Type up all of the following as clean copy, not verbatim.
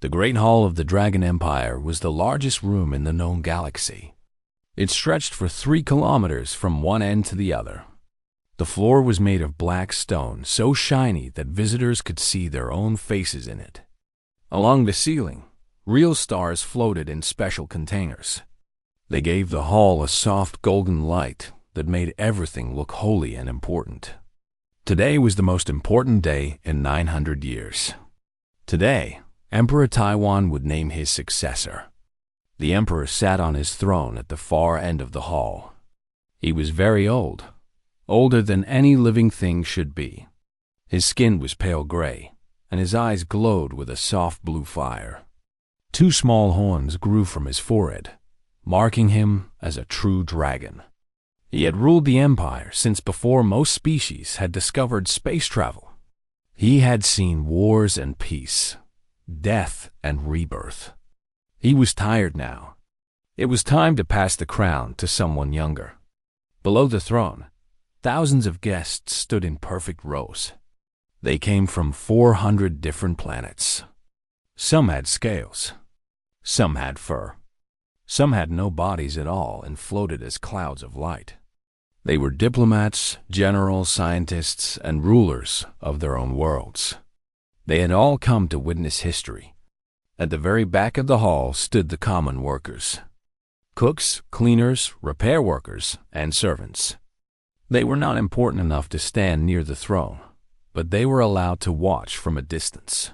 The Great Hall of the Dragon Empire was the largest room in the known galaxy. It stretched for 3 kilometers from one end to the other. The floor was made of black stone, so shiny that visitors could see their own faces in it. Along the ceiling, real stars floated in special containers. They gave the hall a soft golden light that made everything look holy and important. Today was the most important day in 900 years. Today, Emperor Taiwan would name his successor. The emperor sat on his throne at the far end of the hall. He was very old, older than any living thing should be. His skin was pale gray, and his eyes glowed with a soft blue fire. 2 small horns grew from his forehead, marking him as a true dragon. He had ruled the empire since before most species had discovered space travel. He had seen wars and peace, death and rebirth. He was tired now. It was time to pass the crown to someone younger. Below the throne, thousands of guests stood in perfect rows. They came from 400 different planets. Some had scales. Some had fur. Some had no bodies at all and floated as clouds of light. They were diplomats, generals, scientists, and rulers of their own worlds. They had all come to witness history. At the very back of the hall stood the common workers: cooks, cleaners, repair workers, and servants. They were not important enough to stand near the throne, but they were allowed to watch from a distance.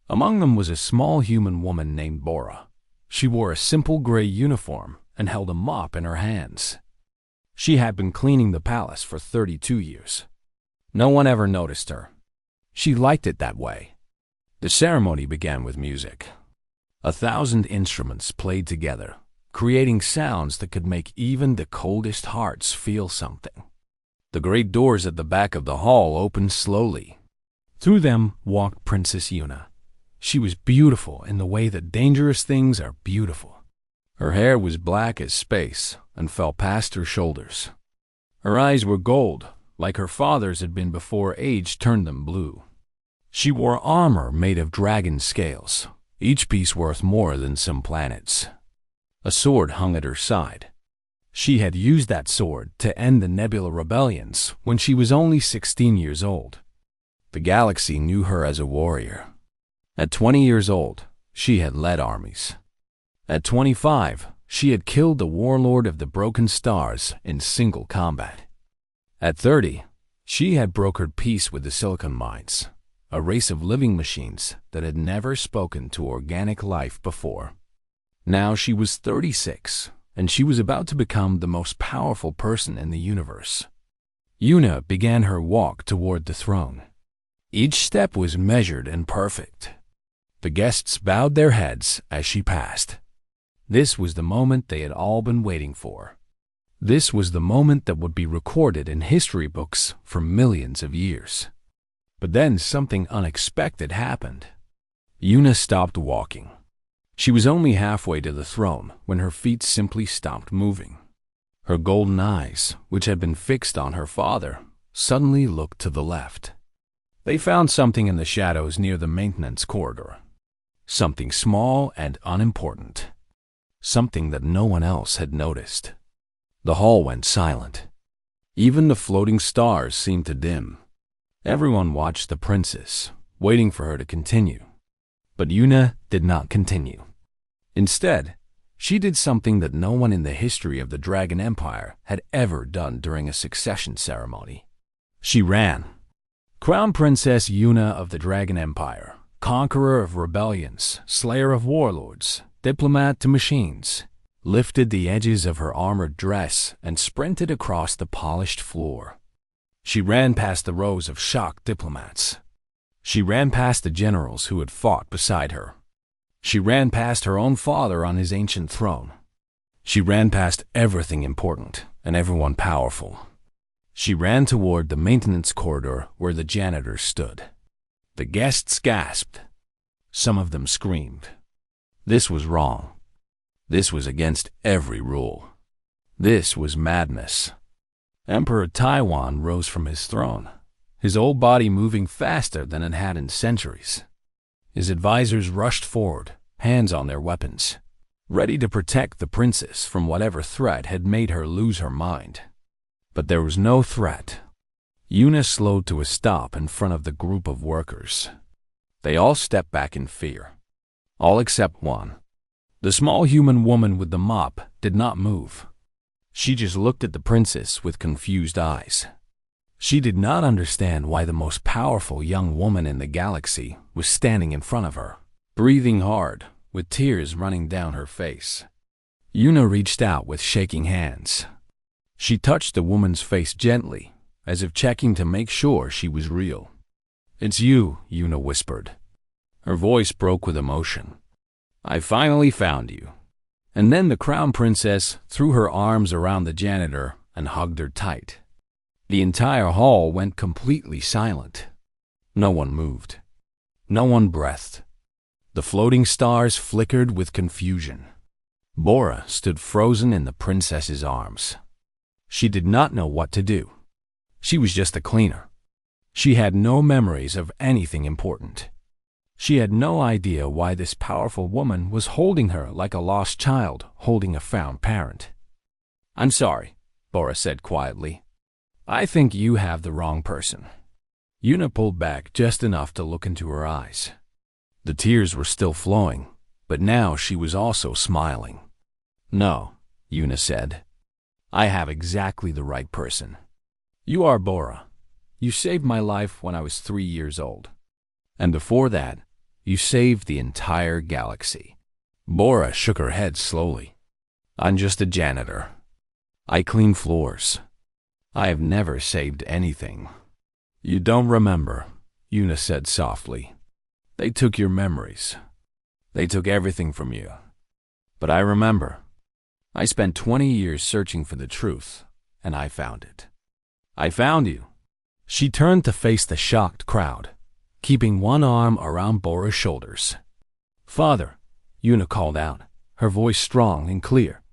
Among them was a small human woman named Bora. She wore a simple gray uniform and held a mop in her hands. She had been cleaning the palace for 32 years. No one ever noticed her. She liked it that way. The ceremony began with music. 1,000 instruments played together, creating sounds that could make even the coldest hearts feel something. The great doors at the back of the hall opened slowly. Through them walked Princess Yuna. She was beautiful in the way that dangerous things are beautiful. Her hair was black as space and fell past her shoulders. Her eyes were gold, like her father's had been before age turned them blue. She wore armor made of dragon scales, each piece worth more than some planets. A sword hung at her side. She had used that sword to end the Nebula rebellions when she was only 16 years old. The galaxy knew her as a warrior. At 20 years old, she had led armies. At 25, she had killed the warlord of the Broken Stars in single combat. At 30, she had brokered peace with the Silicon Mines, a race of living machines that had never spoken to organic life before. Now she was 36, and she was about to become the most powerful person in the universe. Yuna began her walk toward the throne. Each step was measured and perfect. The guests bowed their heads as she passed. This was the moment they had all been waiting for. This was the moment that would be recorded in history books for millions of years. But then something unexpected happened. Yuna stopped walking. She was only halfway to the throne when her feet simply stopped moving. Her golden eyes, which had been fixed on her father, suddenly looked to the left. They found something in the shadows near the maintenance corridor. Something small and unimportant. Something that no one else had noticed. The hall went silent. Even the floating stars seemed to dim. Everyone watched the princess, waiting for her to continue. But Yuna did not continue. Instead, she did something that no one in the history of the Dragon Empire had ever done during a succession ceremony. She ran. Crown Princess Yuna of the Dragon Empire, conqueror of rebellions, slayer of warlords, diplomat to machines, lifted the edges of her armored dress and sprinted across the polished floor. She ran past the rows of shocked diplomats. She ran past the generals who had fought beside her. She ran past her own father on his ancient throne. She ran past everything important and everyone powerful. She ran toward the maintenance corridor where the janitor stood. The guests gasped. Some of them screamed. This was wrong. This was against every rule. This was madness. Emperor Taiwan rose from his throne, his old body moving faster than it had in centuries. His advisors rushed forward, hands on their weapons, ready to protect the princess from whatever threat had made her lose her mind. But there was no threat. Una slowed to a stop in front of the group of workers. They all stepped back in fear. All except one. The small human woman with the mop did not move. She just looked at the princess with confused eyes. She did not understand why the most powerful young woman in the galaxy was standing in front of her, breathing hard, with tears running down her face. Una reached out with shaking hands. She touched the woman's face gently, as if checking to make sure she was real. "It's you," Una whispered. Her voice broke with emotion. "I finally found you." And then the crown princess threw her arms around the janitor and hugged her tight. The entire hall went completely silent. No one moved. No one breathed. The floating stars flickered with confusion. Bora stood frozen in the princess's arms. She did not know what to do. She was just a cleaner. She had no memories of anything important. She had no idea why this powerful woman was holding her like a lost child holding a found parent. "I'm sorry," Bora said quietly. "I think you have the wrong person." Una pulled back just enough to look into her eyes. The tears were still flowing, but now she was also smiling. "No," Una said. "I have exactly the right person. You are Bora. You saved my life when I was 3 years old. And before that, you saved the entire galaxy." Bora shook her head slowly. "I'm just a janitor. I clean floors. I have never saved anything." "You don't remember," Una said softly. "They took your memories. They took everything from you. But I remember. I spent 20 years searching for the truth, and I found it. I found you." She turned to face the shocked crowd, keeping one arm around Bora's shoulders. "Father," Una called out, her voice strong and clear.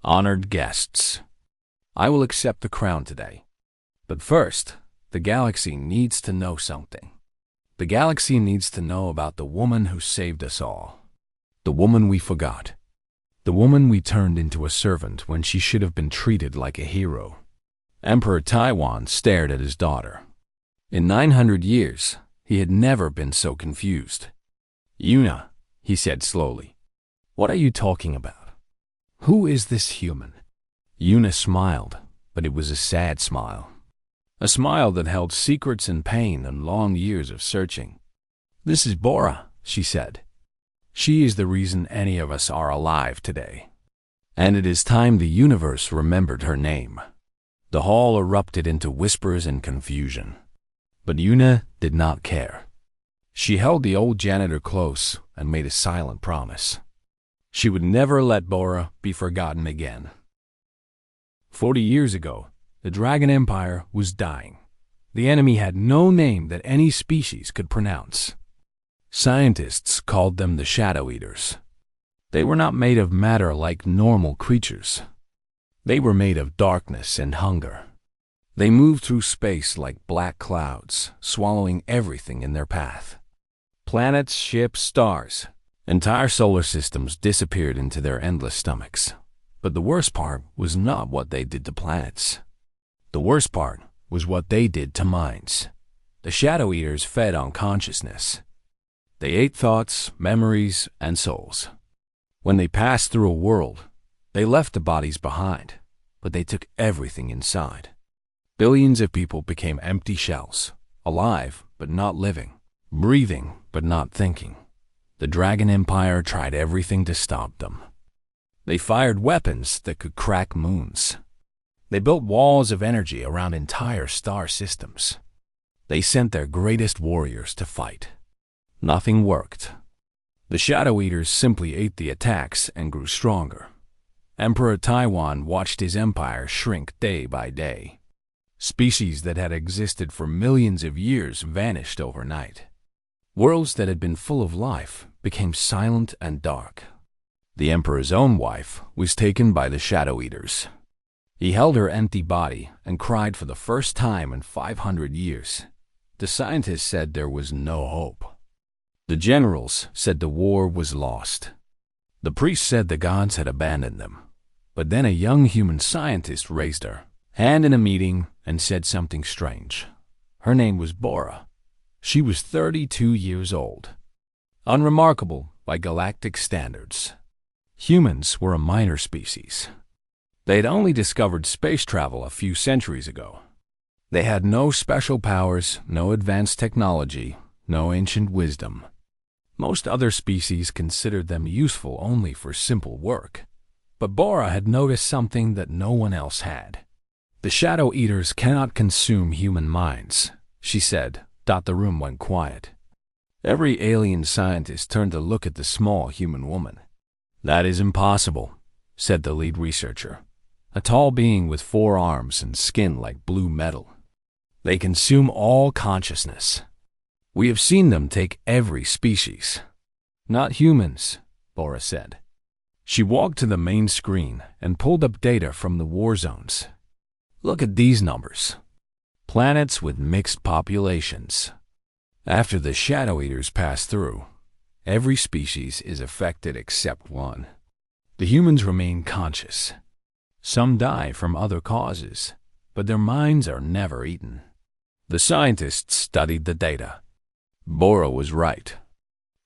"Honored guests, I will accept the crown today. But first, the galaxy needs to know something. The galaxy needs to know about the woman who saved us all. The woman we forgot. The woman we turned into a servant when she should have been treated like a hero." Emperor Taiwan stared at his daughter. In 900 years, he had never been so confused. "Una," he said slowly, "what are you talking about? Who is this human?" Una smiled, but it was a sad smile. A smile that held secrets and pain and long years of searching. "This is Bora," she said. "She is the reason any of us are alive today. And it is time the universe remembered her name." The hall erupted into whispers and confusion. But Una did not care. She held the old janitor close and made a silent promise. She would never let Bora be forgotten again. 40 years ago, the Dragon Empire was dying. The enemy had no name that any species could pronounce. Scientists called them the Shadow Eaters. They were not made of matter like normal creatures. They were made of darkness and hunger. They moved through space like black clouds, swallowing everything in their path. Planets, ships, stars, entire solar systems disappeared into their endless stomachs. But the worst part was not what they did to planets. The worst part was what they did to minds. The Shadow Eaters fed on consciousness. They ate thoughts, memories, and souls. When they passed through a world, they left the bodies behind, but they took everything inside. Billions of people became empty shells, alive but not living, breathing but not thinking. The Dragon Empire tried everything to stop them. They fired weapons that could crack moons. They built walls of energy around entire star systems. They sent their greatest warriors to fight. Nothing worked. The Shadow Eaters simply ate the attacks and grew stronger. Emperor Taiwan watched his empire shrink day by day. Species that had existed for millions of years vanished overnight. Worlds that had been full of life became silent and dark. The Emperor's own wife was taken by the Shadow Eaters. He held her empty body and cried for the first time in 500 years. The scientists said there was no hope. The generals said the war was lost. The priests said the gods had abandoned them. But then a young human scientist raised her hand in a meeting and said something strange. Her name was Bora. She was 32 years old. Unremarkable by galactic standards. Humans were a minor species. They had only discovered space travel a few centuries ago. They had no special powers, no advanced technology, no ancient wisdom. Most other species considered them useful only for simple work. But Bora had noticed something that no one else had. The Shadow Eaters cannot consume human minds, she said. The room went quiet. Every alien scientist turned to look at the small human woman. That is impossible, said the lead researcher, a tall being with 4 arms and skin like blue metal. They consume all consciousness. We have seen them take every species. Not humans, Bora said. She walked to the main screen and pulled up data from the war zones. Look at these numbers. Planets with mixed populations. After the Shadow Eaters pass through, every species is affected except one. The humans remain conscious. Some die from other causes, but their minds are never eaten. The scientists studied the data. Bora was right.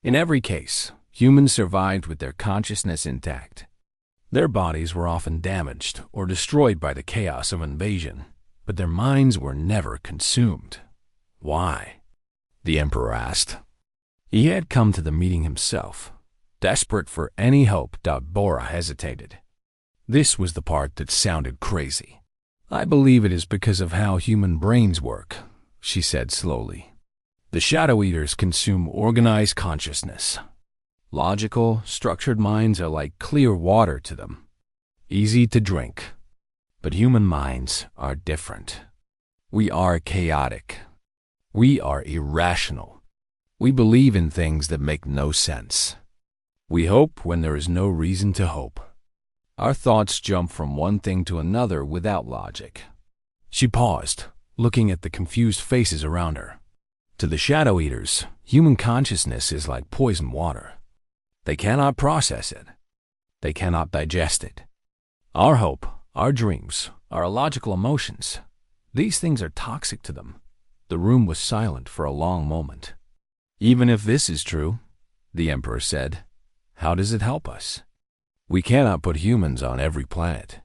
In every case, humans survived with their consciousness intact. Their bodies were often damaged or destroyed by the chaos of invasion, but their minds were never consumed. Why? The Emperor asked. He had come to the meeting himself, desperate for any hope. Bora hesitated. This was the part that sounded crazy. I believe it is because of how human brains work, she said slowly. The Shadow Eaters consume organized consciousness. Logical, structured minds are like clear water to them, easy to drink. But human minds are different. We are chaotic. We are irrational. We believe in things that make no sense. We hope when there is no reason to hope. Our thoughts jump from one thing to another without logic. She paused, looking at the confused faces around her. To the Shadow Eaters, human consciousness is like poison water. They cannot process it. They cannot digest it. Our hope, our dreams, our illogical emotions, these things are toxic to them. The room was silent for a long moment. Even if this is true, the Emperor said, how does it help us? We cannot put humans on every planet.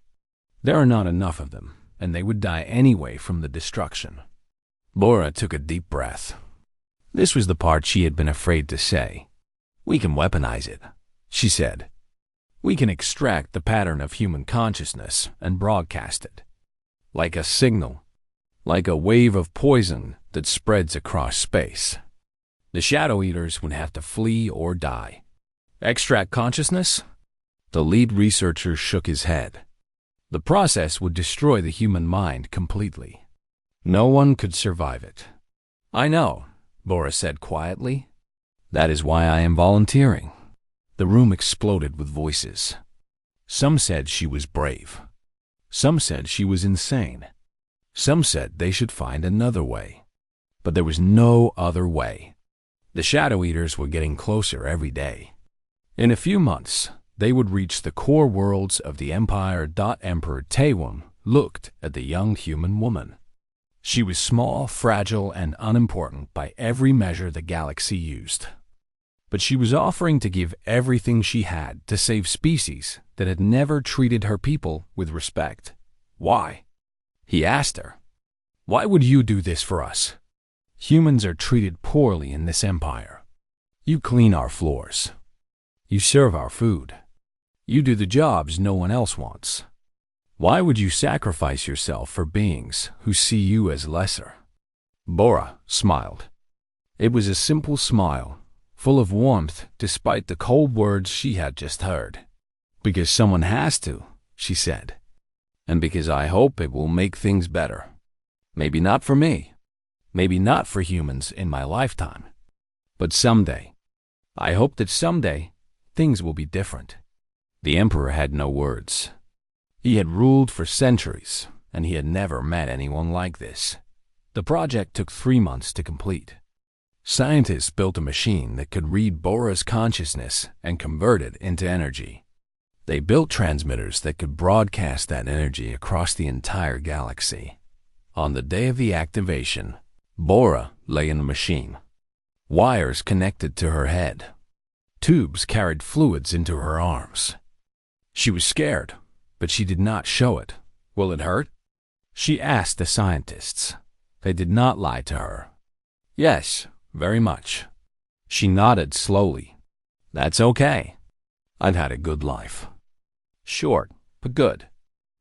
There are not enough of them, and they would die anyway from the destruction. Bora took a deep breath. This was the part she had been afraid to say. We can weaponize it, she said. We can extract the pattern of human consciousness and broadcast it. Like a signal, like a wave of poison that spreads across space. The Shadow Eaters would have to flee or die. Extract consciousness? The lead researcher shook his head. The process would destroy the human mind completely. No one could survive it. I know, Bora said quietly. That is why I am volunteering. The room exploded with voices. Some said she was brave. Some said she was insane. Some said they should find another way. But there was no other way. The Shadow Eaters were getting closer every day. In a few months, they would reach the core worlds of the Empire. Emperor Taewon looked at the young human woman. She was small, fragile, and unimportant by every measure the galaxy used. But she was offering to give everything she had to save species that had never treated her people with respect. Why? He asked her. Why would you do this for us? Humans are treated poorly in this empire. You clean our floors. You serve our food. You do the jobs no one else wants. Why would you sacrifice yourself for beings who see you as lesser? Bora smiled. It was a simple smile, full of warmth despite the cold words she had just heard. Because someone has to, she said. And because I hope it will make things better. Maybe not for me. Maybe not for humans in my lifetime. But someday. I hope that someday things will be different. The Emperor had no words. He had ruled for centuries, and he had never met anyone like this. The project took 3 months to complete. Scientists built a machine that could read Bora's consciousness and convert it into energy. They built transmitters that could broadcast that energy across the entire galaxy. On the day of the activation, Bora lay in the machine. Wires connected to her head. Tubes carried fluids into her arms. She was scared, but she did not show it. Will it hurt? She asked the scientists. They did not lie to her. Yes, very much. She nodded slowly. That's okay. I've had a good life. Short, but good.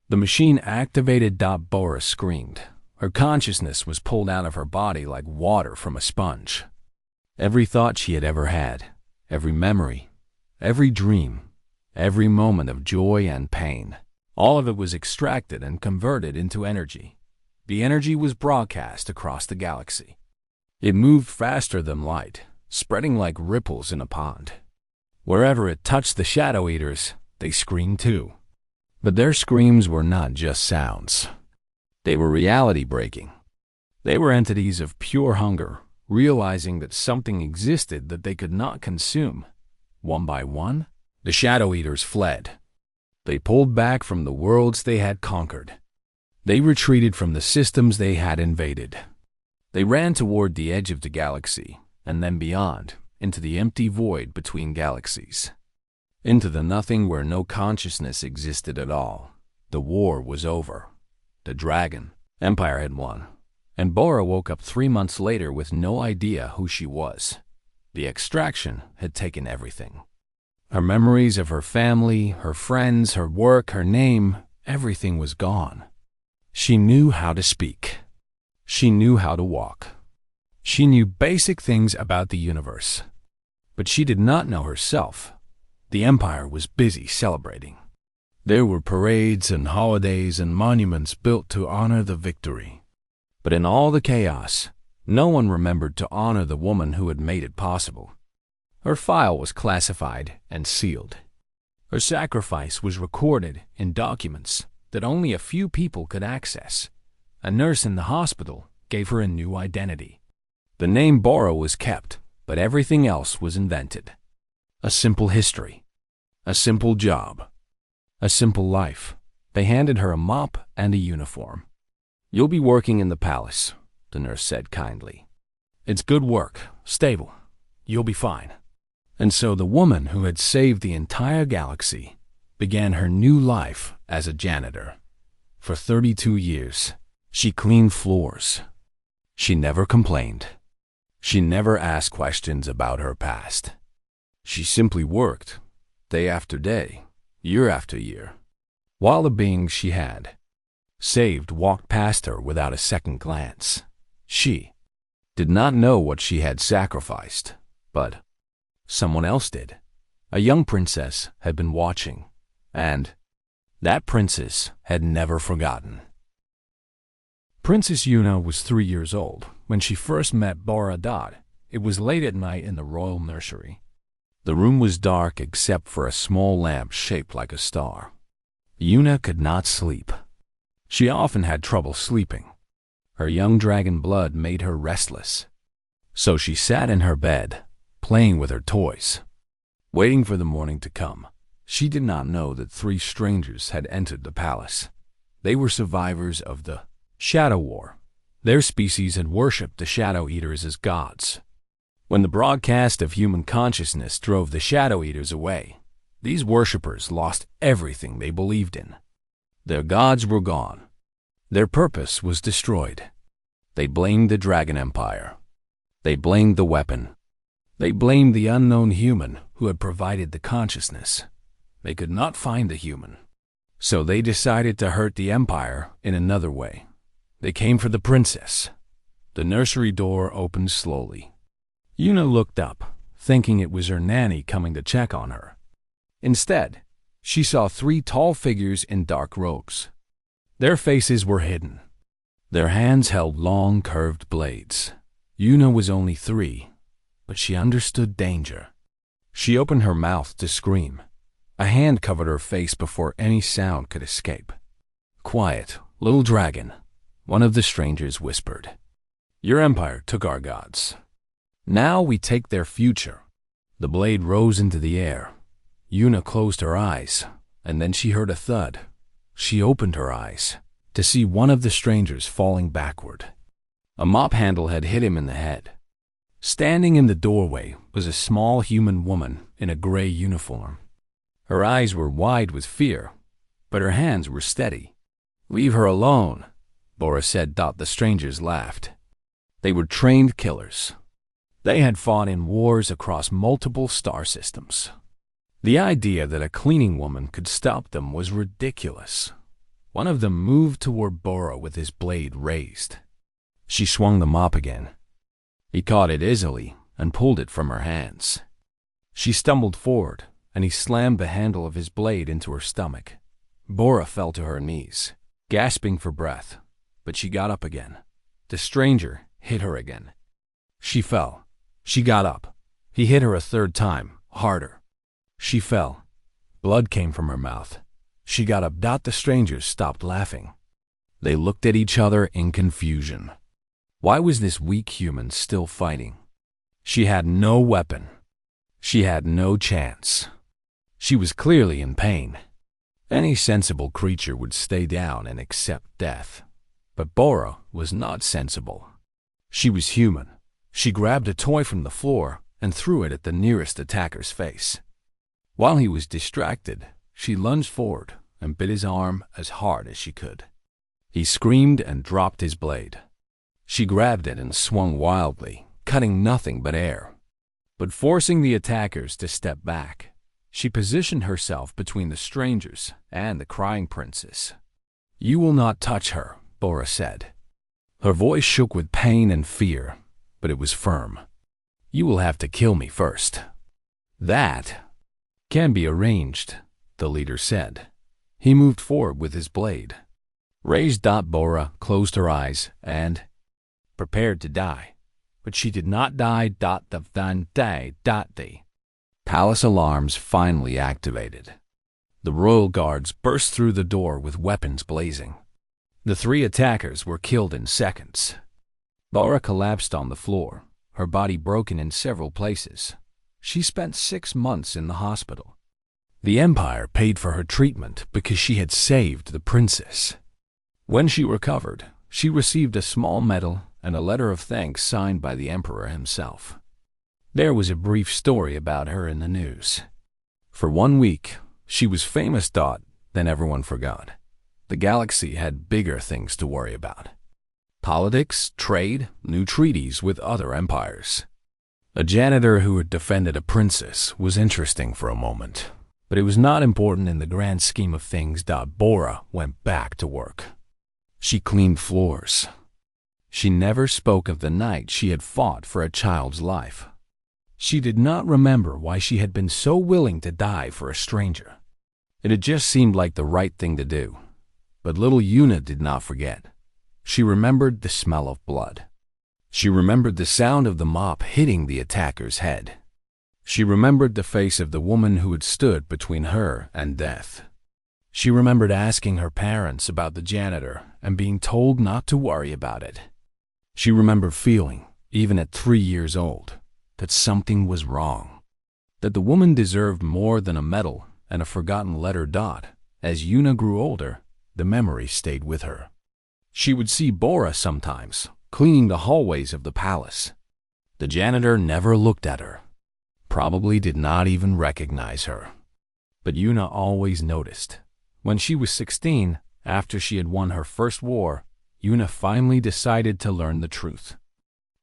The machine activated. Bora screamed. Her consciousness was pulled out of her body like water from a sponge. Every thought she had ever had, every memory, every dream, every moment of joy and pain, all of it was extracted and converted into energy. The energy was broadcast across the galaxy. It moved faster than light, spreading like ripples in a pond. Wherever it touched the Shadow Eaters, they screamed too. But their screams were not just sounds. They were reality-breaking. They were entities of pure hunger, realizing that something existed that they could not consume. One by one, the Shadow Eaters fled. They pulled back from the worlds they had conquered. They retreated from the systems they had invaded. They ran toward the edge of the galaxy, and then beyond, into the empty void between galaxies. Into the nothing where no consciousness existed at all. The war was over. The Dragon Empire had won. And Bora woke up 3 months later with no idea who she was. The extraction had taken everything. Her memories of her family, her friends, her work, her name, everything was gone. She knew how to speak. She knew how to walk. She knew basic things about the universe. But she did not know herself. The Empire was busy celebrating. There were parades and holidays and monuments built to honor the victory. But in all the chaos, no one remembered to honor the woman who had made it possible. Her file was classified and sealed. Her sacrifice was recorded in documents that only a few people could access. A nurse in the hospital gave her a new identity. The name Bora was kept, but everything else was invented. A simple history. A simple job. A simple life. They handed her a mop and a uniform. You'll be working in the palace, the nurse said kindly. It's good work, stable. You'll be fine. And so the woman who had saved the entire galaxy began her new life as a janitor. For 32 years, she cleaned floors. She never complained. She never asked questions about her past. She simply worked, day after day, year after year, while the beings she had saved walked past her without a second glance. She did not know what she had sacrificed, but someone else did. A young princess had been watching, and that princess had never forgotten. Princess Yuna was 3 years old when she first met Bora. It was late at night in the royal nursery. The room was dark except for a small lamp shaped like a star. Yuna could not sleep. She often had trouble sleeping. Her young dragon blood made her restless. So she sat in her bed, playing with her toys, waiting for the morning to come. She did not know that 3 strangers had entered the palace. They were survivors of the Shadow War. Their species had worshipped the Shadow Eaters as gods. When the broadcast of human consciousness drove the Shadow Eaters away, these worshippers lost everything they believed in. Their gods were gone. Their purpose was destroyed. They blamed the Dragon Empire. They blamed the weapon. They blamed the unknown human who had provided the consciousness. They could not find the human. So they decided to hurt the Empire in another way. They came for the princess. The nursery door opened slowly. Yuna looked up, thinking it was her nanny coming to check on her. Instead, she saw 3 tall figures in dark robes. Their faces were hidden. Their hands held long, curved blades. Yuna was only 3, but she understood danger. She opened her mouth to scream. A hand covered her face before any sound could escape. "Quiet, little dragon," one of the strangers whispered. "Your empire took our gods. Now we take their future. The blade rose into the air. Una closed her eyes, and then she heard a thud. She opened her eyes to see one of the strangers falling backward. A mop handle had hit him in the head. Standing in the doorway was a small human woman in a gray uniform. Her eyes were wide with fear, but her hands were steady. "Leave her alone," Bora said. The strangers laughed. They were trained killers. They had fought in wars across multiple star systems. The idea that a cleaning woman could stop them was ridiculous. One of them moved toward Bora with his blade raised. She swung the mop again. He caught it easily and pulled it from her hands. She stumbled forward, and he slammed the handle of his blade into her stomach. Bora fell to her knees, gasping for breath, but she got up again. The stranger hit her again. She fell. She got up. He hit her a third time, harder. She fell. Blood came from her mouth. She got up. The strangers stopped laughing. They looked at each other in confusion. Why was this weak human still fighting? She had no weapon. She had no chance. She was clearly in pain. Any sensible creature would stay down and accept death. But Bora was not sensible. She was human. She grabbed a toy from the floor and threw it at the nearest attacker's face. While he was distracted, she lunged forward and bit his arm as hard as she could. He screamed and dropped his blade. She grabbed it and swung wildly, cutting nothing but air. But forcing the attackers to step back, she positioned herself between the strangers and the crying princess. "You will not touch her," Bora said. Her voice shook with pain and fear, but it was firm. "You will have to kill me first." "That can be arranged," the leader said. He moved forward with his blade. Raised. Bora closed her eyes and prepared to die. But she did not die. The palace alarms finally activated. The royal guards burst through the door with weapons blazing. The three attackers were killed in seconds. Bora collapsed on the floor, her body broken in several places. She spent 6 months in the hospital. The Empire paid for her treatment because she had saved the princess. When she recovered, she received a small medal and a letter of thanks signed by the Emperor himself. There was a brief story about her in the news. For 1 week, she was famous. Then everyone forgot. The galaxy had bigger things to worry about. Politics, trade, new treaties with other empires. A janitor who had defended a princess was interesting for a moment, but it was not important in the grand scheme of things. Bora went back to work. She cleaned floors. She never spoke of the night she had fought for a child's life. She did not remember why she had been so willing to die for a stranger. It had just seemed like the right thing to do. But little Una did not forget. She remembered the smell of blood. She remembered the sound of the mop hitting the attacker's head. She remembered the face of the woman who had stood between her and death. She remembered asking her parents about the janitor and being told not to worry about it. She remembered feeling, even at 3 years old, that something was wrong, that the woman deserved more than a medal and a forgotten letter. As Una grew older, the memory stayed with her. She would see Bora sometimes, cleaning the hallways of the palace. The janitor never looked at her, probably did not even recognize her. But Una always noticed. When she was 16, after she had won her first war, Una finally decided to learn the truth.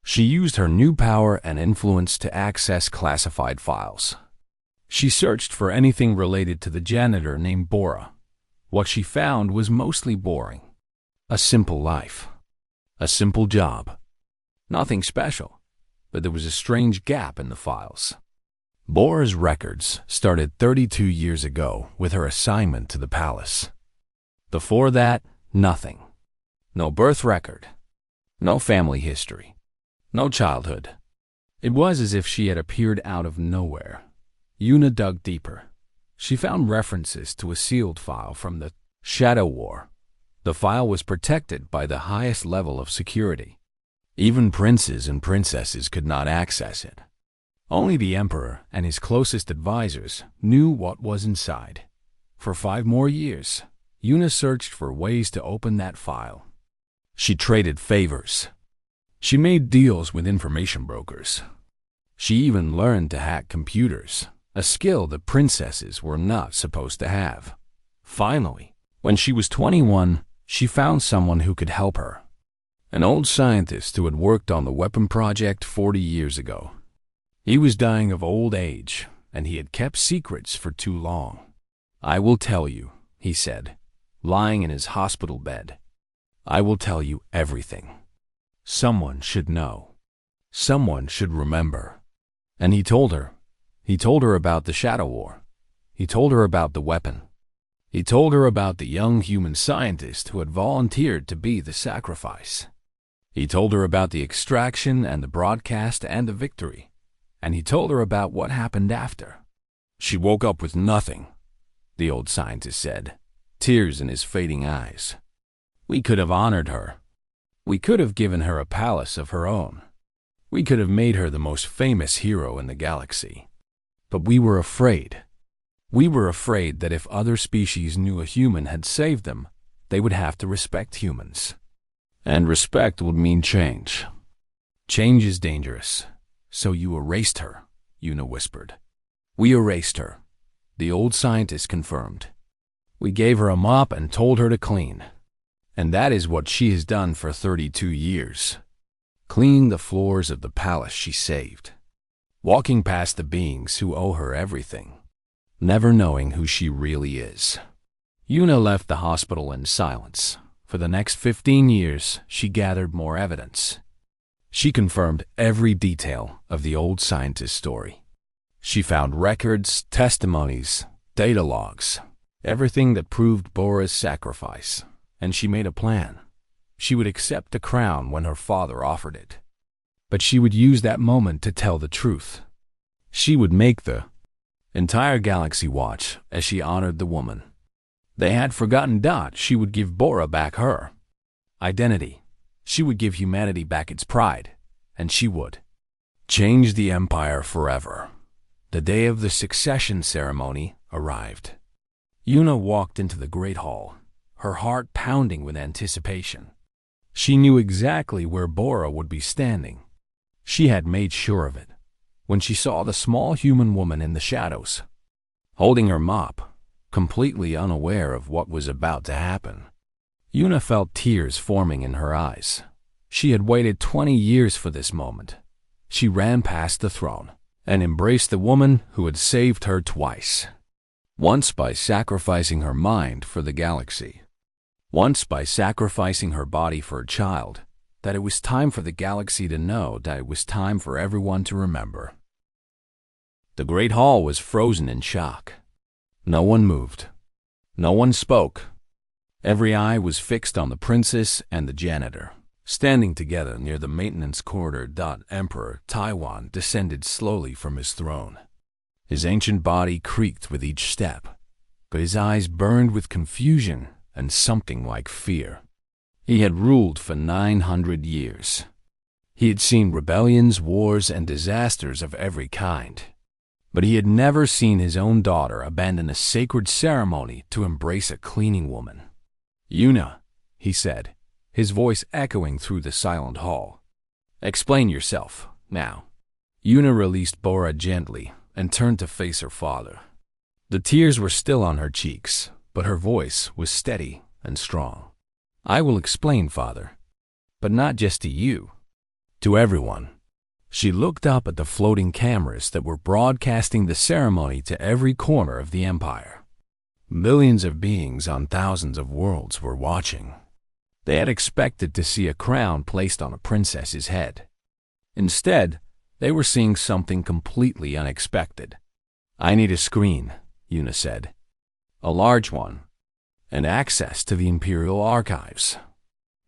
She used her new power and influence to access classified files. She searched for anything related to the janitor named Bora. What she found was mostly boring. A simple life. A simple job. Nothing special, but there was a strange gap in the files. Bora's records started 32 years ago with her assignment to the palace. Before that, nothing. No birth record. No family history. No childhood. It was as if she had appeared out of nowhere. Una dug deeper. She found references to a sealed file from the Shadow War. The file was protected by the highest level of security. Even princes and princesses could not access it. Only the emperor and his closest advisors knew what was inside. For 5 more years, Yuna searched for ways to open that file. She traded favors. She made deals with information brokers. She even learned to hack computers, a skill that princesses were not supposed to have. Finally, when she was 21, she found someone who could help her. An old scientist who had worked on the weapon project 40 years ago. He was dying of old age, and he had kept secrets for too long. "I will tell you," he said, lying in his hospital bed. "I will tell you everything. Someone should know. Someone should remember." And he told her. He told her about the Shadow War. He told her about the weapon. He told her about the young human scientist who had volunteered to be the sacrifice. He told her about the extraction and the broadcast and the victory. And he told her about what happened after. She woke up with nothing, the old scientist said, tears in his fading eyes. "We could have honored her. We could have given her a palace of her own. We could have made her the most famous hero in the galaxy. But we were afraid. We were afraid that if other species knew a human had saved them, they would have to respect humans. And respect would mean change. Change is dangerous. So you erased her," Yuna whispered. "We erased her," the old scientist confirmed. "We gave her a mop and told her to clean. And that is what she has done for 32 years. Cleaning the floors of the palace she saved. Walking past the beings who owe her everything. Never knowing who she really is." Yuna left the hospital in silence. For the next 15 years, she gathered more evidence. She confirmed every detail of the old scientist's story. She found records, testimonies, data logs, everything that proved Bora's sacrifice, and she made a plan. She would accept the crown when her father offered it. But she would use that moment to tell the truth. She would make the entire galaxy watch as she honored the woman. They had forgotten Dot. She would give Bora back her identity. She would give humanity back its pride, and she would change the Empire forever. The day of the succession ceremony arrived. Yuna walked into the Great Hall, her heart pounding with anticipation. She knew exactly where Bora would be standing. She had made sure of it when she saw the small human woman in the shadows, holding her mop, completely unaware of what was about to happen. Yuna felt tears forming in her eyes. She had waited 20 years for this moment. She ran past the throne and embraced the woman who had saved her twice. Once by sacrificing her mind for the galaxy. Once by sacrificing her body for a child, that it was time for the galaxy to know that it was time for everyone to remember. The Great Hall was frozen in shock. No one moved. No one spoke. Every eye was fixed on the princess and the janitor, standing together near the maintenance corridor. Emperor Taiwan descended slowly from his throne. His ancient body creaked with each step, but his eyes burned with confusion and something like fear. He had ruled for 900 years. He had seen rebellions, wars, and disasters of every kind. But he had never seen his own daughter abandon a sacred ceremony to embrace a cleaning woman. "Yuna," he said, his voice echoing through the silent hall. "Explain yourself, now." Yuna released Bora gently and turned to face her father. The tears were still on her cheeks, but her voice was steady and strong. "I will explain, father, but not just to you, to everyone." She looked up at the floating cameras that were broadcasting the ceremony to every corner of the empire. Millions of beings on thousands of worlds were watching. They had expected to see a crown placed on a princess's head. Instead, they were seeing something completely unexpected. "I need a screen," Yuna said. "A large one, and access to the Imperial archives."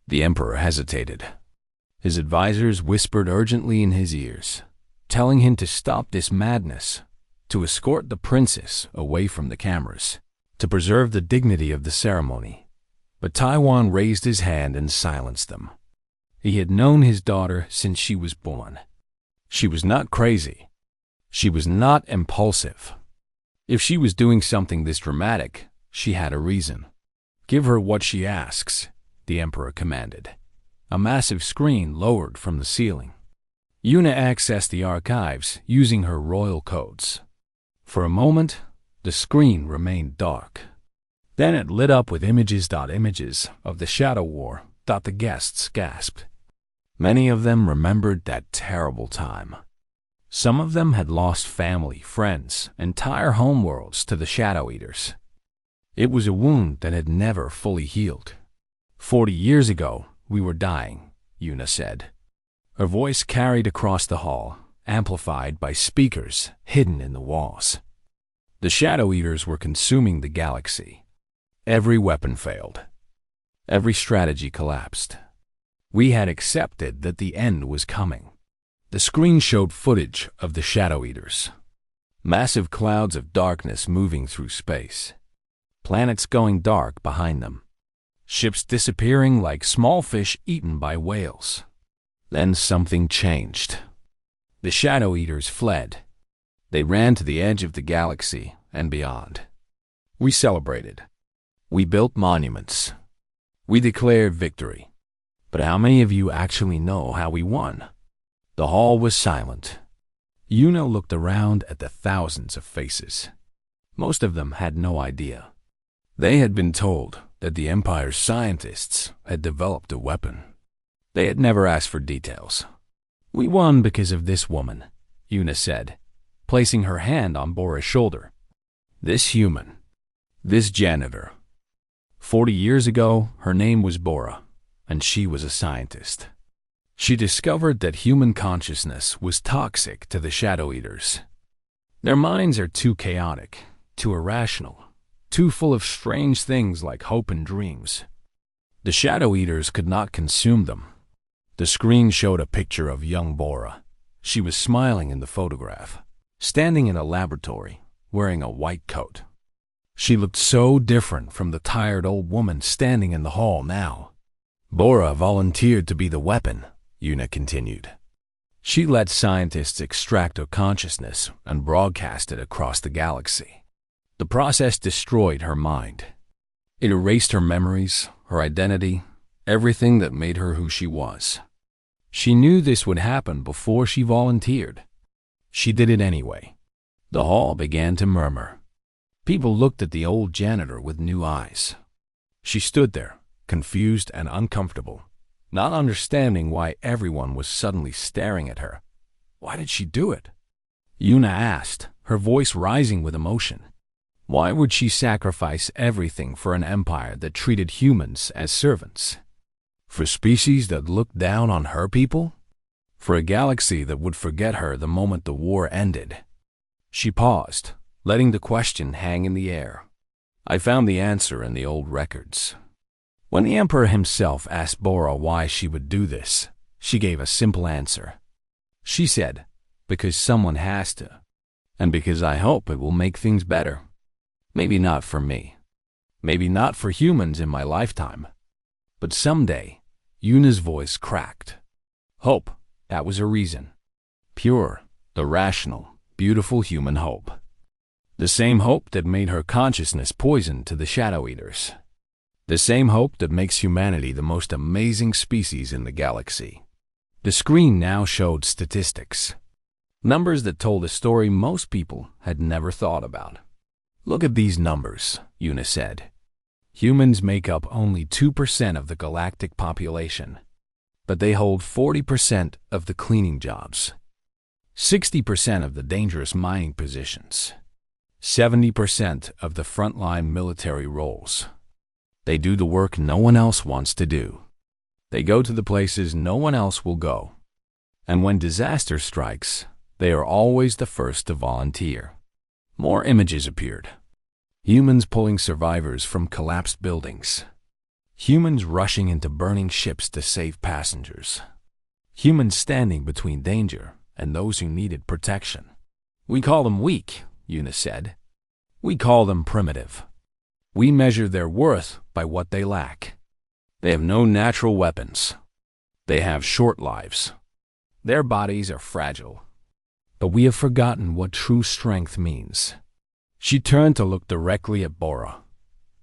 The Emperor hesitated. His advisors whispered urgently in his ears, telling him to stop this madness, to escort the princess away from the cameras, to preserve the dignity of the ceremony. But Taiwan raised his hand and silenced them. He had known his daughter since she was born. She was not crazy. She was not impulsive. If she was doing something this dramatic, she had a reason. "Give her what she asks," the Emperor commanded. A massive screen lowered from the ceiling. Yuna accessed the archives using her royal codes. For a moment, the screen remained dark. Then it lit up with images of the Shadow War. The guests gasped. Many of them remembered that terrible time. Some of them had lost family, friends, entire homeworlds to the Shadow Eaters. It was a wound that had never fully healed. 40 years ago, we were dying, Yuna said. Her voice carried across the hall, amplified by speakers hidden in the walls. The Shadow Eaters were consuming the galaxy. Every weapon failed. Every strategy collapsed. We had accepted that the end was coming. The screen showed footage of the Shadow Eaters. Massive clouds of darkness moving through space. Planets going dark behind them. Ships disappearing like small fish eaten by whales. Then something changed. The Shadow Eaters fled. They ran to the edge of the galaxy and beyond. We celebrated. We built monuments. We declared victory. But how many of you actually know how we won? The hall was silent. Yuna looked around at the thousands of faces. Most of them had no idea. They had been told that the Empire's scientists had developed a weapon. They had never asked for details. "We won because of this woman," Yuna said, placing her hand on Bora's shoulder. "This human. This janitor. 40 years ago, her name was Bora, and she was a scientist. She discovered that human consciousness was toxic to the Shadow Eaters. Their minds are too chaotic, too irrational, too full of strange things like hope and dreams. The Shadow Eaters could not consume them." The screen showed a picture of young Bora. She was smiling in the photograph, standing in a laboratory, wearing a white coat. She looked so different from the tired old woman standing in the hall now. "Bora volunteered to be the weapon," Yuna continued. "She let scientists extract her consciousness and broadcast it across the galaxy. The process destroyed her mind. It erased her memories, her identity, everything that made her who she was. She knew this would happen before she volunteered. She did it anyway." The hall began to murmur. People looked at the old janitor with new eyes. She stood there, confused and uncomfortable, not understanding why everyone was suddenly staring at her. Why did she do it? Yuna asked, her voice rising with emotion. Why would she sacrifice everything for an empire that treated humans as servants? For species that looked down on her people? For a galaxy that would forget her the moment the war ended? She paused, letting the question hang in the air. I found the answer in the old records. When the Emperor himself asked Bora why she would do this, she gave a simple answer. She said, "Because someone has to, and because I hope it will make things better. Maybe not for me. Maybe not for humans in my lifetime. But someday," Yuna's voice cracked. Hope, that was a reason. Pure, irrational, beautiful human hope. The same hope that made her consciousness poison to the Shadow Eaters. The same hope that makes humanity the most amazing species in the galaxy. The screen now showed statistics. Numbers that told a story most people had never thought about. Look at these numbers, Yuna said. Humans make up only 2% of the galactic population, but they hold 40% of the cleaning jobs, 60% of the dangerous mining positions, 70% of the frontline military roles. They do the work no one else wants to do. They go to the places no one else will go. And when disaster strikes, they are always the first to volunteer. More images appeared. Humans pulling survivors from collapsed buildings. Humans rushing into burning ships to save passengers. Humans standing between danger and those who needed protection. We call them weak, Yuna said. We call them primitive. We measure their worth by what they lack. They have no natural weapons. They have short lives. Their bodies are fragile. But we have forgotten what true strength means. She turned to look directly at Bora.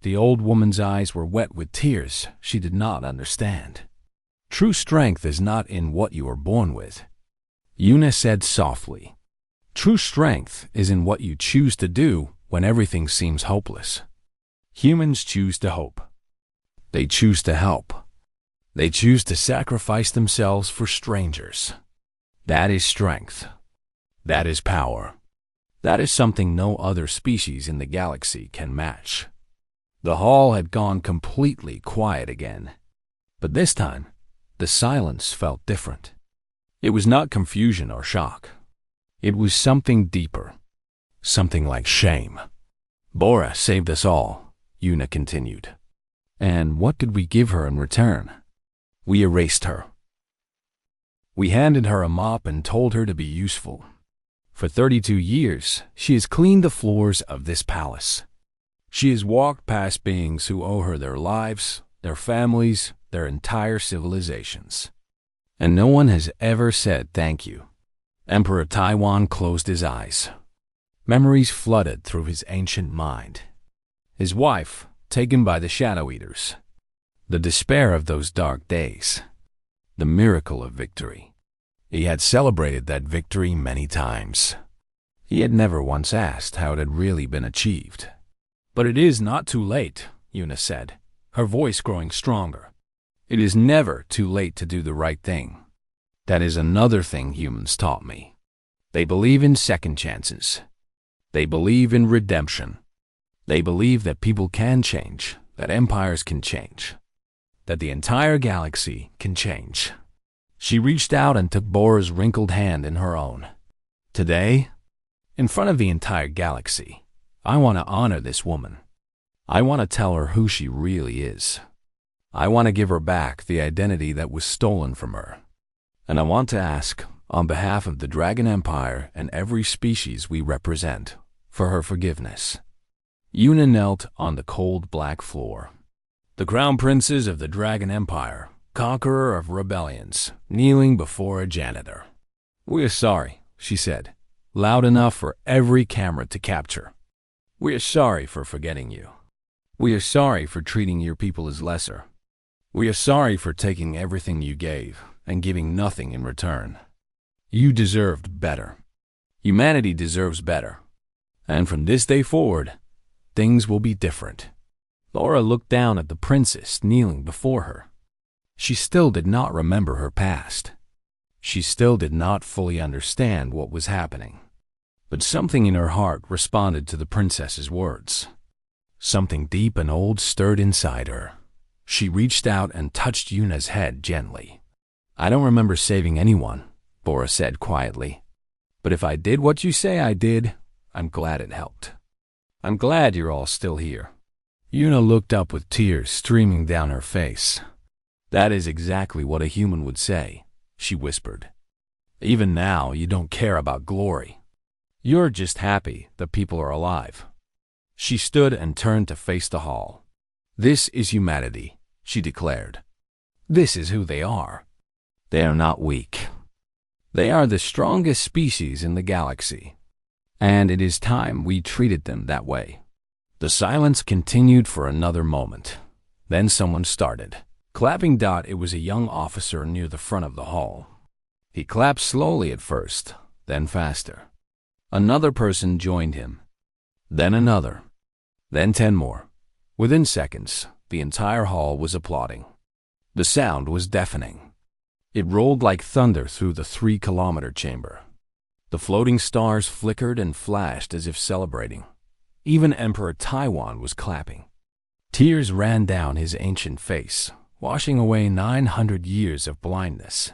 The old woman's eyes were wet with tears she did not understand. True strength is not in what you are born with, Una said softly. True strength is in what you choose to do when everything seems hopeless. Humans choose to hope. They choose to help. They choose to sacrifice themselves for strangers. That is strength. That is power. That is something no other species in the galaxy can match. The hall had gone completely quiet again. But this time, the silence felt different. It was not confusion or shock. It was something deeper. Something like shame. Bora saved us all, Una continued. And what could we give her in return? We erased her. We handed her a mop and told her to be useful. For 32 years, she has cleaned the floors of this palace. She has walked past beings who owe her their lives, their families, their entire civilizations. And no one has ever said thank you. Emperor Taiwan closed his eyes. Memories flooded through his ancient mind. His wife, taken by the Shadow Eaters. The despair of those dark days. The miracle of victory. He had celebrated that victory many times. He had never once asked how it had really been achieved. But it is not too late, Una said, her voice growing stronger. It is never too late to do the right thing. That is another thing humans taught me. They believe in second chances. They believe in redemption. They believe that people can change, that empires can change, that the entire galaxy can change. She reached out and took Bora's wrinkled hand in her own. Today, in front of the entire galaxy, I want to honor this woman. I want to tell her who she really is. I want to give her back the identity that was stolen from her. And I want to ask, on behalf of the Dragon Empire and every species we represent, for her forgiveness. Una knelt on the cold black floor. The crown princes of the Dragon Empire, conqueror of rebellions, kneeling before a janitor. We are sorry, she said, loud enough for every camera to capture. We are sorry for forgetting you. We are sorry for treating your people as lesser. We are sorry for taking everything you gave and giving nothing in return. You deserved better. Humanity deserves better. And from this day forward, things will be different. Laura looked down at the princess kneeling before her. She still did not remember her past. She still did not fully understand what was happening. But something in her heart responded to the princess's words. Something deep and old stirred inside her. She reached out and touched Una's head gently. I don't remember saving anyone, Bora said quietly. But if I did what you say I did, I'm glad it helped. I'm glad you're all still here. Una looked up with tears streaming down her face. That is exactly what a human would say, she whispered. Even now, you don't care about glory. You're just happy that people are alive. She stood and turned to face the hall. This is humanity, she declared. This is who they are. They are not weak. They are the strongest species in the galaxy. And it is time we treated them that way. The silence continued for another moment. Then someone started. Clapping. It was a young officer near the front of the hall. He clapped slowly at first, then faster. Another person joined him. Then another. Then 10 more. Within seconds, the entire hall was applauding. The sound was deafening. It rolled like thunder through the 3-kilometer chamber. The floating stars flickered and flashed as if celebrating. Even Emperor Taiwan was clapping. Tears ran down his ancient face, washing away 900 years of blindness.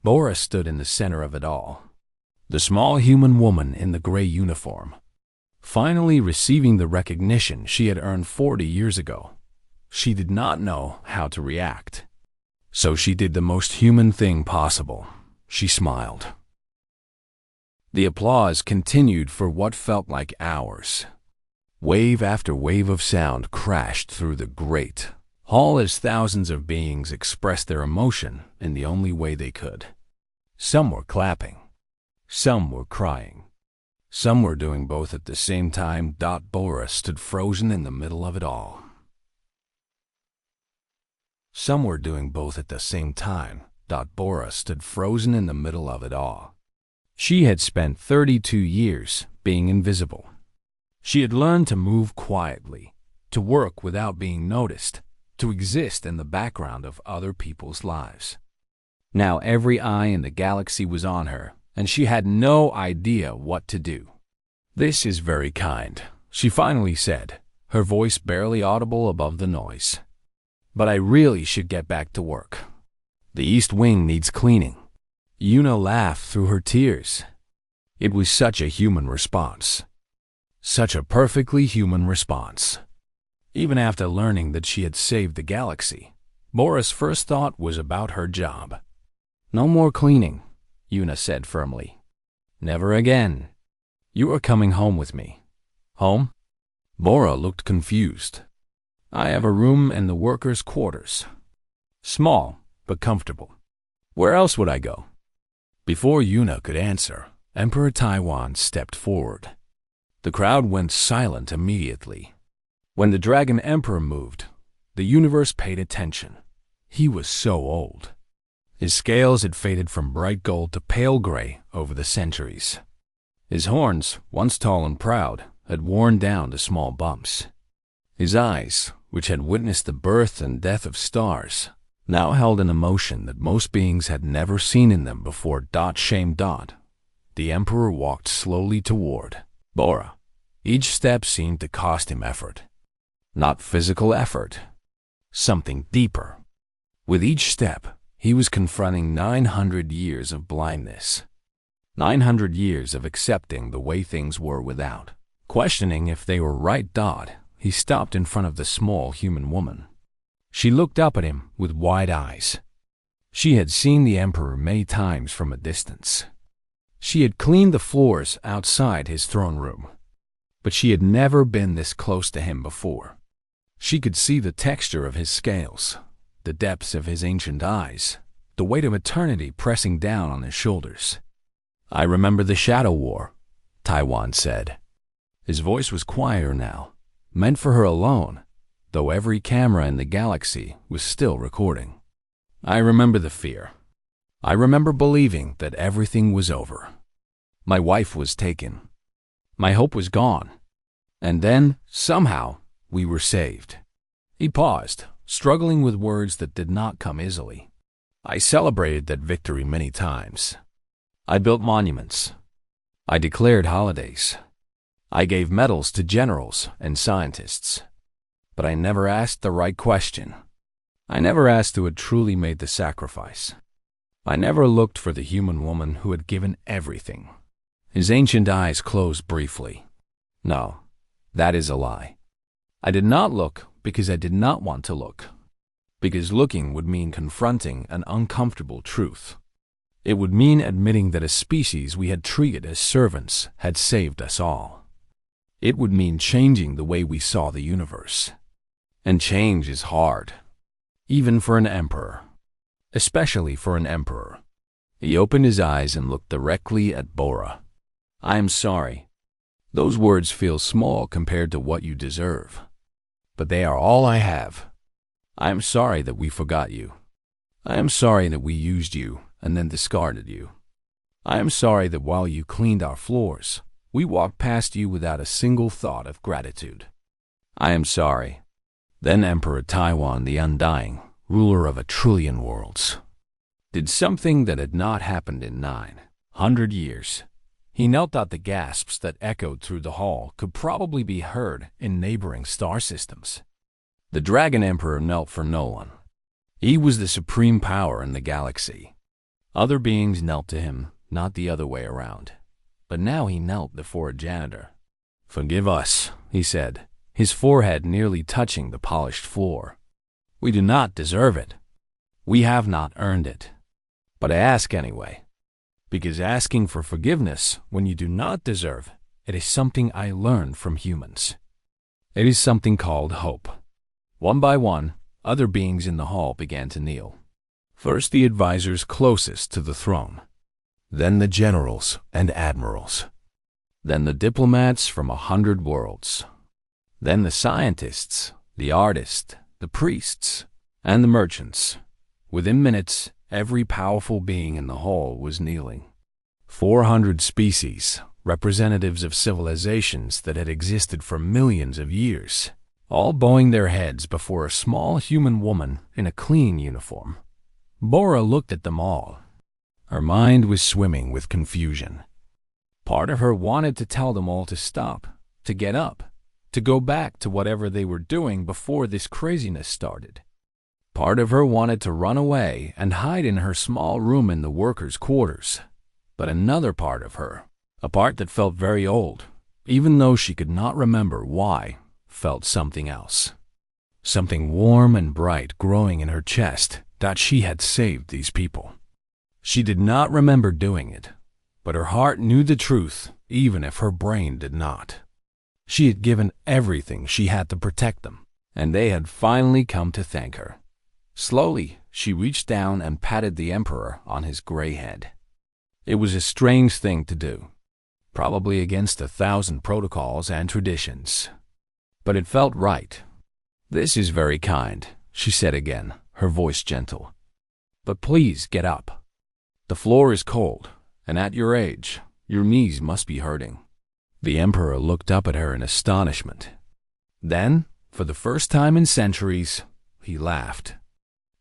Bora stood in the center of it all. The small human woman in the gray uniform. Finally receiving the recognition she had earned 40 years ago. She did not know how to react. So she did the most human thing possible. She smiled. The applause continued for what felt like hours. Wave after wave of sound crashed through the grate, all as thousands of beings expressed their emotion in the only way they could. Some were clapping. Some were crying. Some were doing both at the same time. Bora stood frozen in the middle of it all. Some were doing both at the same time. Bora stood frozen in the middle of it all. She had spent 32 years being invisible. She had learned to move quietly, to work without being noticed, to exist in the background of other people's lives. Now every eye in the galaxy was on her, and she had no idea what to do. "This is very kind," she finally said, her voice barely audible above the noise. "But I really should get back to work. The East Wing needs cleaning." Yuna laughed through her tears. It was such a human response. Such a perfectly human response. Even after learning that she had saved the galaxy, Bora's first thought was about her job. "No more cleaning," Yuna said firmly. "Never again. You are coming home with me." "Home?" Bora looked confused. "I have a room in the workers' quarters. Small, but comfortable. Where else would I go?" Before Yuna could answer, Emperor Taiwan stepped forward. The crowd went silent immediately. When the Dragon Emperor moved, the universe paid attention. He was so old. His scales had faded from bright gold to pale gray over the centuries. His horns, once tall and proud, had worn down to small bumps. His eyes, which had witnessed the birth and death of stars, now held an emotion that most beings had never seen in them before. Shame. The Emperor walked slowly toward Bora. Each step seemed to cost him effort. Not physical effort. Something deeper. With each step, he was confronting 900 years of blindness. 900 years of accepting the way things were without questioning if they were right. He stopped in front of the small human woman. She looked up at him with wide eyes. She had seen the Emperor many times from a distance. She had cleaned the floors outside his throne room. But she had never been this close to him before. She could see the texture of his scales, the depths of his ancient eyes, the weight of eternity pressing down on his shoulders. "I remember the Shadow War," Taiwan said. His voice was quieter now, meant for her alone, though every camera in the galaxy was still recording. "I remember the fear. I remember believing that everything was over. My wife was taken. My hope was gone. And then, somehow, we were saved." He paused, struggling with words that did not come easily. "I celebrated that victory many times. I built monuments. I declared holidays. I gave medals to generals and scientists. But I never asked the right question. I never asked who had truly made the sacrifice. I never looked for the human woman who had given everything." His ancient eyes closed briefly. "No, that is a lie. I did not look because I did not want to look. Because looking would mean confronting an uncomfortable truth. It would mean admitting that a species we had treated as servants had saved us all. It would mean changing the way we saw the universe. And change is hard, even for an emperor. Especially for an emperor." He opened his eyes and looked directly at Bora. "I am sorry. Those words feel small compared to what you deserve. But they are all I have. I am sorry that we forgot you. I am sorry that we used you and then discarded you. I am sorry that while you cleaned our floors, we walked past you without a single thought of gratitude. I am sorry." Then Emperor Taiwan the Undying, ruler of 1,000,000,000,000 worlds, did something that had not happened in 900 years. He knelt out. The gasps that echoed through the hall could probably be heard in neighboring star systems. The Dragon Emperor knelt for no one. He was the supreme power in the galaxy. Other beings knelt to him, not the other way around. But now he knelt before a janitor. "Forgive us," he said, his forehead nearly touching the polished floor. "We do not deserve it. We have not earned it. But I ask anyway. Because asking for forgiveness when you do not deserve it is something I learned from humans. It is something called hope. One by one, other beings in the hall began to kneel. First the advisors closest to the throne, then the generals and admirals, then the diplomats from 100 worlds, then the scientists, the artists, the priests, and the merchants. Within minutes, every powerful being in the hall was kneeling. 400 species, representatives of civilizations that had existed for millions of years, all bowing their heads before a small human woman in a clean uniform. Bora looked at them all. Her mind was swimming with confusion. Part of her wanted to tell them all to stop, to get up, to go back to whatever they were doing before this craziness started. Part of her wanted to run away and hide in her small room in the workers' quarters. But another part of her, a part that felt very old, even though she could not remember why, felt something else. Something warm and bright growing in her chest that she had saved these people. She did not remember doing it, but her heart knew the truth even if her brain did not. She had given everything she had to protect them, and they had finally come to thank her. Slowly, she reached down and patted the Emperor on his gray head. It was a strange thing to do, probably against 1,000 protocols and traditions. But it felt right. "This is very kind," she said again, her voice gentle. "But please get up. The floor is cold, and at your age, your knees must be hurting." The Emperor looked up at her in astonishment. Then, for the first time in centuries, he laughed.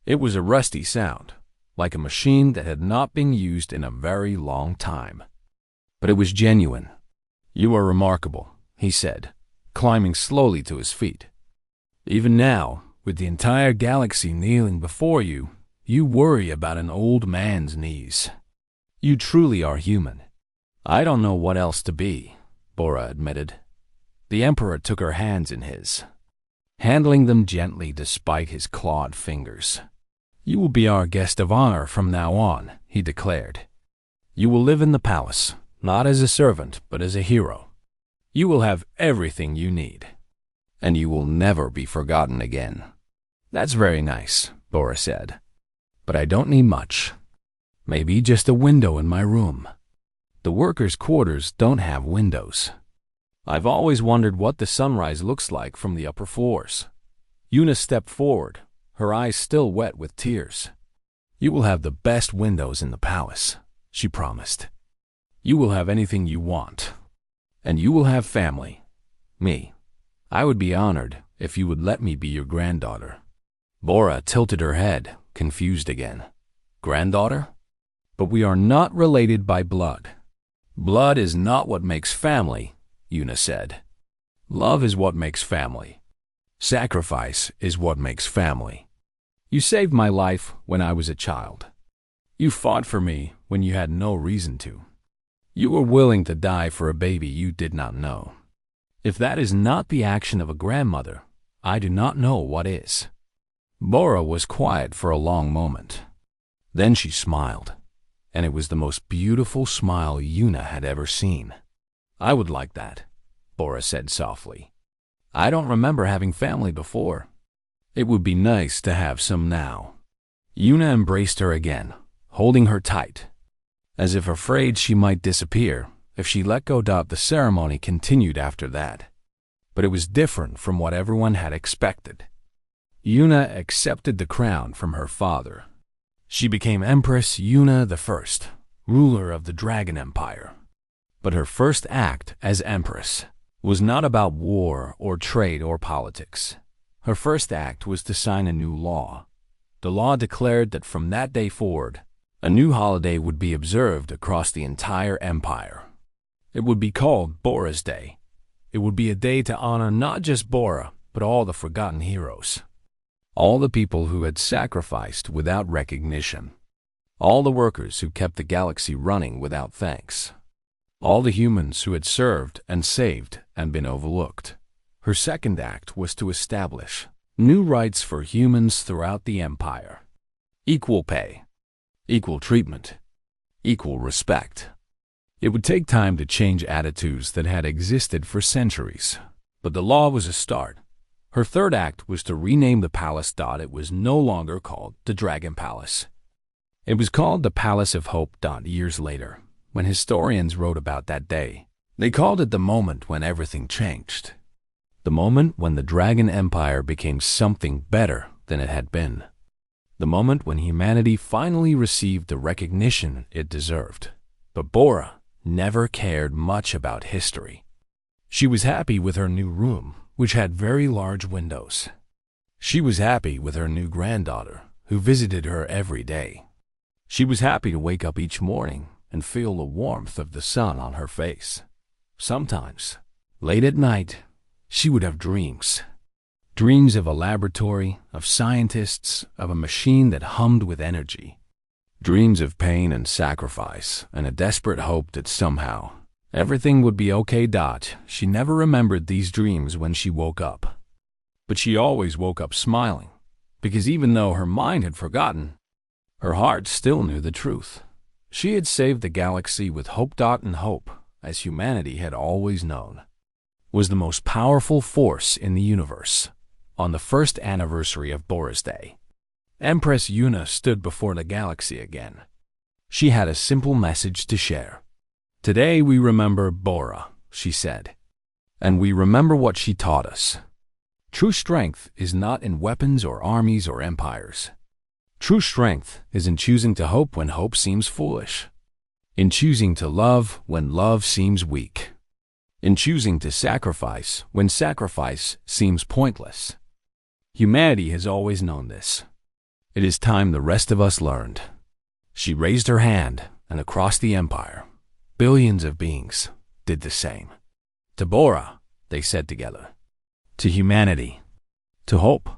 It was a rusty sound, like a machine that had not been used in a very long time. But it was genuine. "You are remarkable," he said, climbing slowly to his feet. "Even now, with the entire galaxy kneeling before you, you worry about an old man's knees. You truly are human." "I don't know what else to be," Bora admitted. The Emperor took her hands in his, handling them gently despite his clawed fingers. "You will be our guest of honor from now on," he declared. "You will live in the palace, not as a servant, but as a hero. You will have everything you need, and you will never be forgotten again." "That's very nice," Bora said. "But I don't need much. Maybe just a window in my room. The workers' quarters don't have windows. I've always wondered what the sunrise looks like from the upper floors." Una stepped forward, her eyes still wet with tears. "You will have the best windows in the palace," she promised. "You will have anything you want. And you will have family. Me. I would be honored if you would let me be your granddaughter." Bora tilted her head, confused again. "Granddaughter? But we are not related by blood." "Blood is not what makes family," Una said. "Love is what makes family. Sacrifice is what makes family. You saved my life when I was a child. You fought for me when you had no reason to. You were willing to die for a baby you did not know. If that is not the action of a grandmother, I do not know what is." Bora was quiet for a long moment. Then she smiled, and it was the most beautiful smile Una had ever seen. "I would like that," Bora said softly. "I don't remember having family before. It would be nice to have some now." Una embraced her again, holding her tight, as if afraid she might disappear if she let go. The ceremony continued after that, but it was different from what everyone had expected. Una accepted the crown from her father. She became Empress Una I, ruler of the Dragon Empire. But her first act as Empress was not about war or trade or politics. Her first act was to sign a new law. The law declared that from that day forward, a new holiday would be observed across the entire empire. It would be called Bora's Day. It would be a day to honor not just Bora, but all the forgotten heroes. All the people who had sacrificed without recognition. All the workers who kept the galaxy running without thanks. All the humans who had served and saved and been overlooked. Her second act was to establish new rights for humans throughout the empire. Equal pay, equal treatment, equal respect. It would take time to change attitudes that had existed for centuries, but the law was a start. Her third act was to rename the palace. It was no longer called the Dragon Palace. It was called the Palace of Hope. Years later, when historians wrote about that day, they called it the moment when everything changed. The moment when the Dragon Empire became something better than it had been. The moment when humanity finally received the recognition it deserved. But Bora never cared much about history. She was happy with her new room, which had very large windows. She was happy with her new granddaughter, who visited her every day. She was happy to wake up each morning and feel the warmth of the sun on her face. Sometimes, late at night, she would have dreams. Dreams of a laboratory, of scientists, of a machine that hummed with energy. Dreams of pain and sacrifice, and a desperate hope that somehow everything would be okay. She never remembered these dreams when she woke up. But she always woke up smiling, because even though her mind had forgotten, her heart still knew the truth. She had saved the galaxy with hope. And hope, as humanity had always known, was the most powerful force in the universe. On the first anniversary of Bora's Day, Empress Yuna stood before the galaxy again. She had a simple message to share. Today we remember Bora, she said, and we remember what she taught us. True strength is not in weapons or armies or empires. True strength is in choosing to hope when hope seems foolish, in choosing to love when love seems weak, in choosing to sacrifice when sacrifice seems pointless. Humanity has always known this. It is time the rest of us learned. She raised her hand, and across the empire, billions of beings did the same. To Bora, they said together. To humanity. To hope.